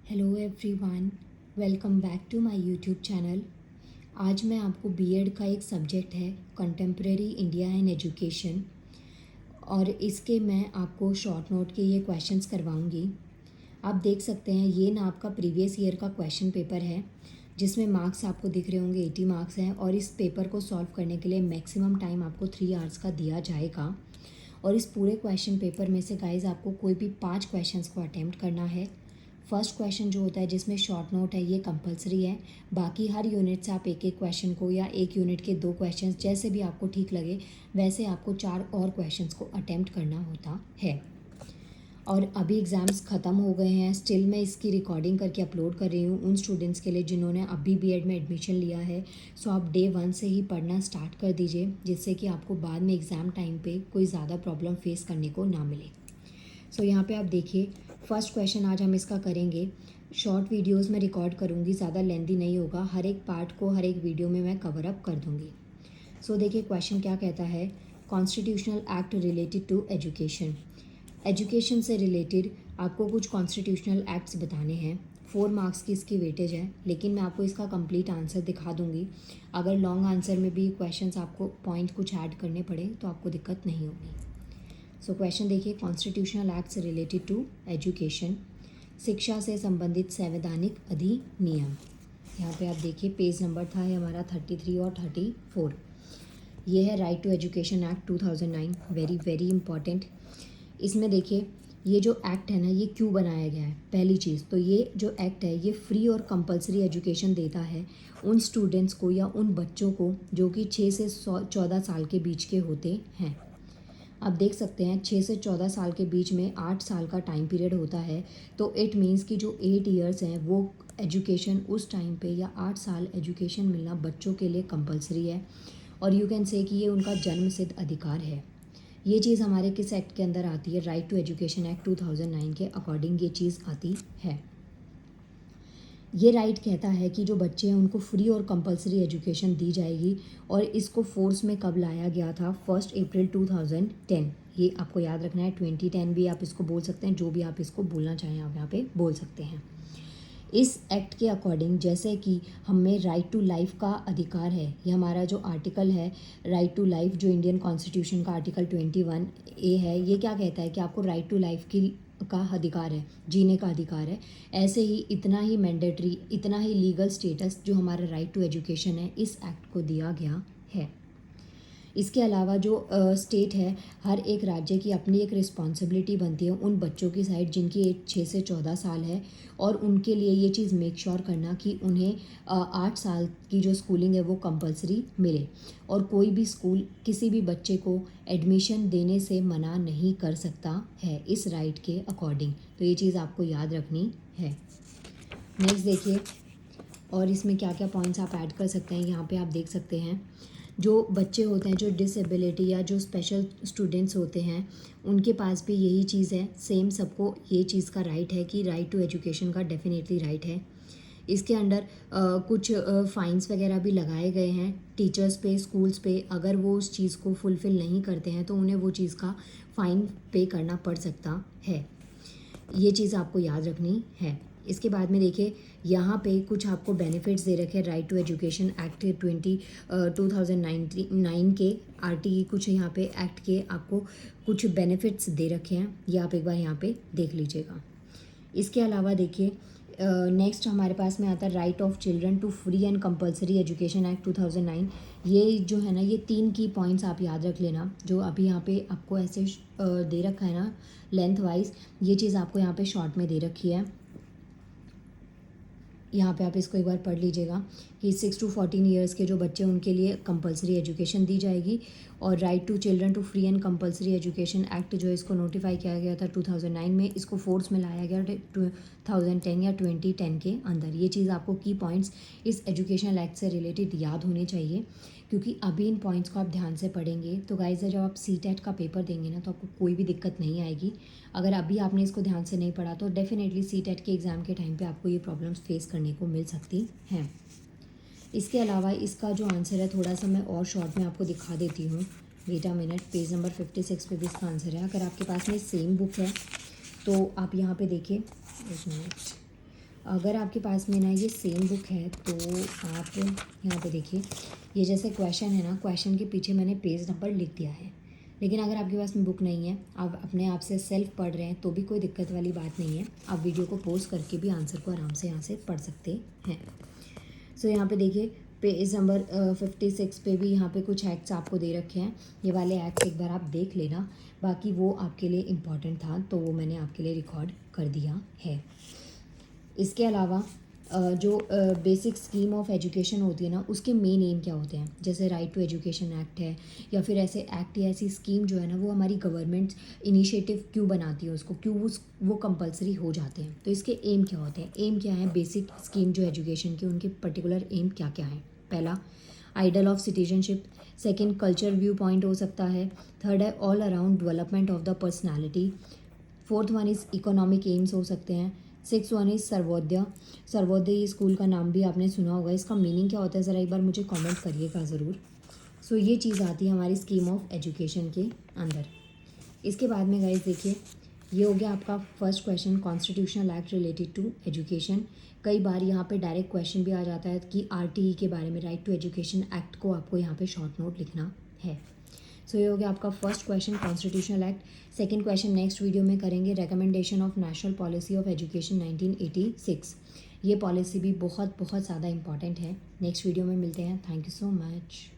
Hello everyone, welcome back to my YouTube channel. आज मैं आपको बीएड का एक सब्जेक्ट है कंटेम्प्रेरी इंडिया एंड एजुकेशन, और इसके मैं आपको शॉर्ट नोट के ये क्वेश्चंस करवाऊंगी। आप देख सकते हैं ये ना आपका प्रीवियस ईयर का क्वेश्चन पेपर है, जिसमें मार्क्स आपको दिख रहे होंगे 80 मार्क्स हैं। और इस पेपर को सॉल्व करने के लिए मैक्सिमम टाइम आपको 3 आवर्स का दिया जाएगा। और इस पूरे क्वेश्चन पेपर में से गाइज आपको कोई भी 5 क्वेश्चंस को अटैम्प्ट करना है। फर्स्ट क्वेश्चन जो होता है जिसमें शॉर्ट नोट है ये कंपलसरी है। बाकी हर यूनिट से आप एक एक क्वेश्चन को या एक यूनिट के 2 क्वेश्चंस जैसे भी आपको ठीक लगे वैसे आपको 4 और क्वेश्चंस को अटैम्प्ट करना होता है। और अभी एग्ज़ाम्स ख़त्म हो गए हैं, स्टिल मैं इसकी रिकॉर्डिंग करके अपलोड कर रही हूँ उन स्टूडेंट्स के लिए जिन्होंने अभी बीएड में एडमिशन लिया है। सो आप डे 1 से ही पढ़ना स्टार्ट कर दीजिए, जिससे कि आपको बाद में एग्ज़ाम टाइम पे कोई ज़्यादा प्रॉब्लम फेस करने को ना मिले। सो यहाँ पे आप देखिए फर्स्ट क्वेश्चन आज हम इसका करेंगे। शॉर्ट वीडियोस में रिकॉर्ड करूँगी, ज़्यादा लेंदी नहीं होगा, हर एक पार्ट को हर एक वीडियो में मैं कवर अप कर दूँगी। सो देखिए क्वेश्चन क्या कहता है, constitutional act related to education. Education से रिलेटेड आपको कुछ कॉन्स्टिट्यूशनल एक्ट्स बताने हैं। 4 मार्क्स की इसकी वेटेज है, लेकिन मैं आपको इसका कंप्लीट आंसर दिखा दूँगी। अगर लॉन्ग आंसर में भी क्वेश्चंस आपको पॉइंट कुछ ऐड करने पड़े तो आपको दिक्कत नहीं होगी। सो क्वेश्चन देखिए, constitutional acts related to education, शिक्षा से संबंधित संवैधानिक अधिनियम। यहाँ पे आप देखिए पेज नंबर था है हमारा 33 और 34। ये है right to education act 2009, very very important. इसमें देखिए ये जो एक्ट है ना ये क्यों बनाया गया है। पहली चीज़ तो ये जो एक्ट है ये फ्री और कंपलसरी एजुकेशन देता है उन स्टूडेंट्स को या उन बच्चों को जो कि 6 से 14 साल के बीच के होते हैं। आप देख सकते हैं 6 से 14 साल के बीच में 8 साल का टाइम पीरियड होता है। तो इट मीन्स कि जो 8 इयर्स हैं वो एजुकेशन उस टाइम पे या 8 साल एजुकेशन मिलना बच्चों के लिए कंपलसरी है। और यू कैन से कि ये उनका जन्म सिद्ध अधिकार है। ये चीज़ हमारे किस एक्ट के अंदर आती है, राइट टू एजुकेशन एक्ट 2009 के अकॉर्डिंग ये चीज़ आती है। ये राइट कहता है कि जो बच्चे हैं उनको फ्री और कंपलसरी एजुकेशन दी जाएगी। और इसको फोर्स में कब लाया गया था, 1 अप्रैल 2010। ये आपको याद रखना है, 2010 भी आप इसको बोल सकते हैं, जो भी आप इसको बोलना चाहें आप यहाँ पे बोल सकते हैं। इस एक्ट के अकॉर्डिंग जैसे कि हमें राइट टू लाइफ का अधिकार है, ये हमारा जो आर्टिकल है राइट टू लाइफ जो इंडियन कॉन्स्टिट्यूशन का आर्टिकल 21A है, ये क्या कहता है कि आपको राइट टू लाइफ की का अधिकार है, जीने का अधिकार है। ऐसे ही इतना ही मैंडेटरी, इतना ही लीगल स्टेटस जो हमारा राइट टू एजुकेशन है इस एक्ट को दिया गया है। इसके अलावा जो स्टेट है, हर एक राज्य की अपनी एक रिस्पॉन्सिबिलिटी बनती है उन बच्चों की साइड जिनकी एज 6 से 14 साल है, और उनके लिए ये चीज़ मेक श्योर करना कि उन्हें 8 साल की जो स्कूलिंग है वो कंपलसरी मिले। और कोई भी स्कूल किसी भी बच्चे को एडमिशन देने से मना नहीं कर सकता है इस राइट के अकॉर्डिंग। तो ये चीज़ आपको याद रखनी है। नेक्स्ट देखिए, और इसमें क्या क्या पॉइंट्स आप ऐड कर सकते हैं, यहाँ पे आप देख सकते हैं। जो बच्चे होते हैं जो डिसेबिलिटी या जो स्पेशल स्टूडेंट्स होते हैं उनके पास भी यही चीज़ है, सेम सबको ये चीज़ का राइट है कि राइट टू एजुकेशन का डेफिनेटली राइट है। इसके अंडर कुछ फ़ाइन्स वगैरह भी लगाए गए हैं टीचर्स पे, स्कूल्स पे। अगर वो उस चीज़ को फुलफ़िल नहीं करते हैं तो उन्हें वो चीज़ का फ़ाइन पे करना पड़ सकता है। ये चीज़ आपको याद रखनी है। इसके बाद में देखिए यहाँ पे कुछ आपको बेनिफिट्स दे रखे हैं राइट टू एजुकेशन एक्ट 2009 के आरटी, कुछ यहाँ पे एक्ट के आपको कुछ बेनिफिट्स दे रखे हैं, ये आप एक बार यहाँ पे देख लीजिएगा। इसके अलावा देखिए नेक्स्ट हमारे पास में आता है right of children to free and compulsory education act 2009। ये जो है ना ये 3 की पॉइंट्स आप याद रख लेना, जो अभी यहाँ पे आपको ऐसे दे रखा है ना लेंथ वाइज, ये चीज़ आपको यहाँ पे शॉर्ट में दे रखी है। यहाँ पे आप इसको एक बार पढ़ लीजिएगा कि 6 to 14 ईयर्स के जो बच्चे उनके लिए कंपलसरी एजुकेशन दी जाएगी। और right to children to free and compulsory education act जो इसको नोटिफाई किया गया था 2009 में, इसको फोर्स में लाया गया 2010 या 2010 के अंदर। ये चीज़ आपको की पॉइंट्स इस एजुकेशनल एक्ट से रिलेटेड याद होने चाहिए, क्योंकि अभी इन पॉइंट्स को आप ध्यान से पढ़ेंगे तो गाइज जब आप सीटेट का पेपर देंगे ना तो आपको कोई भी दिक्कत नहीं आएगी। अगर अभी आपने इसको ध्यान से नहीं पढ़ा तो डेफिनेटली सीटेट के एग्ज़ाम के टाइम पे आपको ये प्रॉब्लम्स फेस करने को मिल सकती हैं। इसके अलावा इसका जो आंसर है थोड़ा सा मैं और शॉर्ट में आपको दिखा देती हूँ। Wait a minute, page number 56 पे भी इसका आंसर है। अगर आपके पास में सेम बुक है तो आप यहाँ पे देखिए, एक मिनट, अगर आपके पास में ना ये सेम बुक है तो आप यहाँ पे देखिए, ये जैसे क्वेश्चन है ना, क्वेश्चन के पीछे मैंने पेज नंबर लिख दिया है। लेकिन अगर आपके पास में बुक नहीं है, आप अपने आप से सेल्फ पढ़ रहे हैं, तो भी कोई दिक्कत वाली बात नहीं है। आप वीडियो को पॉज करके भी आंसर को आराम से यहाँ से पढ़ सकते हैं। सो यहाँ पे देखिए पेज नंबर 56 पे भी यहाँ पे कुछ एक्ट्स आपको दे रखे हैं। ये वाले एक्ट्स एक बार आप देख लेना, बाकी वो आपके लिए इम्पॉर्टेंट था तो वो मैंने आपके लिए रिकॉर्ड कर दिया है। इसके अलावा जो बेसिक स्कीम ऑफ एजुकेशन होती है ना, उसके मेन एम क्या होते हैं, जैसे राइट टू एजुकेशन एक्ट है, या फिर ऐसे एक्ट या ऐसी स्कीम जो है ना, वो हमारी गवर्नमेंट इनिशिएटिव क्यों बनाती है, उसको क्यों वो कंपलसरी हो जाते हैं। तो इसके एम क्या होते हैं, एम क्या है, बेसिक स्कीम जो एजुकेशन की, उनके पर्टिकुलर एम क्या क्या है। पहला, ideal of citizenship. Second, culture view point हो सकता है। थर्ड है all around development of the personality. Fourth one is economic aims हो सकते हैं। Six one is Sarvodaya. Sarvodaya school का नाम भी आपने सुना होगा, इसका मीनिंग क्या होता है ज़रा एक बार मुझे कमेंट करिएगा ज़रूर। सो ये चीज़ आती है हमारी स्कीम ऑफ एजुकेशन के अंदर। इसके बाद में गाइस देखिए, ये हो गया आपका first question, constitutional act related to education. कई बार यहाँ पे डायरेक्ट क्वेश्चन भी आ जाता है कि आरटीई के बारे में, राइट टू एजुकेशन एक्ट को आपको यहाँ पे शॉर्ट नोट लिखना है। सो ये हो गया आपका first question, constitutional act. Second question next video में करेंगे, recommendation of national policy of education 1986। ये पॉलिसी भी बहुत बहुत ज़्यादा इंपॉर्टेंट है। नेक्स्ट वीडियो में मिलते हैं। Thank you so much.